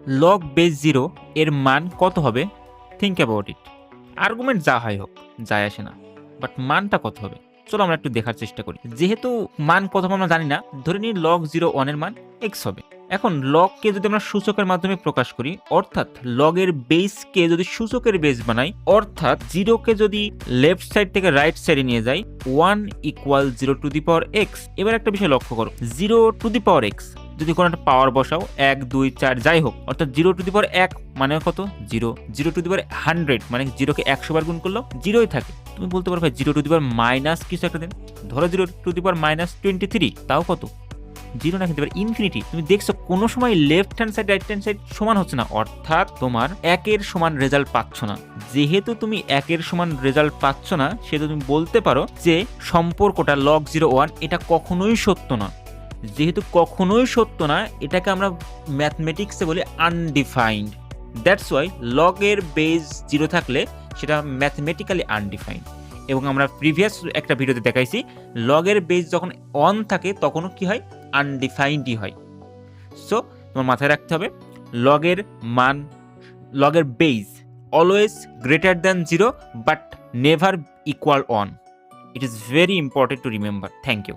Log base 0 এর মান কত হবে? Think about it. আর্গুমেন্ট যা হয় হোক, যায় আসে না। বাট মানটা কত হবে? চলো আমরা একটু দেখার চেষ্টা করি। যেহেতু মান কত হবে আমরা জানি না, ধরে নিই log 0 1 এর মান x হবে। এখন লগকে যদি আমরা সূচকের মাধ্যমে প্রকাশ করি, অর্থাৎ লগের বেসকে যদি সূচকের বেস বানাই, অর্থাৎ 0 কে যদি লেফট সাইড থেকে রাইট সাইডে নিয়ে যাই, 1 equal 0 to the power x। এবার একটা বিষয় লক্ষ্য করো, 0 টু দি পাওয়ার x যদি কোনো একটা পাওয়ার বসাও, 1 2 4 যাই হোক, অর্থাৎ 0 টু দি পাওয়ার 1 মানে কত? 0। 0 টু দি পাওয়ার 100 মানে 0 কে 100 বার গুণ করলেও 0ই থাকে। তুমি বলতে পারো ভাই 0 টু দি পাওয়ার মাইনাস কিছু একটা দিন, ধরো 0 টু দি পাওয়ার মাইনাস 23, তাও কত? 0 না, কিন্তু ইনফিনিটি। তুমি দেখছো কোনো সময় left hand side right hand side সমান হচ্ছে না, অর্থাৎ তোমার 1 এর সমান রেজাল্ট পাচ্ছ না। যেহেতু তুমি 1 এর সমান রেজাল্ট পাচ্ছ না, সেহেতু তুমি বলতে পারো যে সম্পর্কটা log 0 1 এটা কখনোই সত্য না। যেহেতু কখনোই সত্য না, এটাকে আমরা ম্যাথমেটিক্সে বলি আনডিফাইন্ড। দ্যাটস ওয়াই লগ এর বেস 0 থাকলে সেটা ম্যাথমেটিক্যালি আনডিফাইন্ড। এবং আমরা প্রিভিয়াস একটা ভিডিওতে দেখাইছি, লগের বেস যখন অন থাকে তখনও কি হয়? আনডিফাইন্ডই হয়। সো তোমার মাথায় রাখতে হবে, লগের মান, লগের base always greater than 0 but never equal 1। It is very important to remember. Thank you.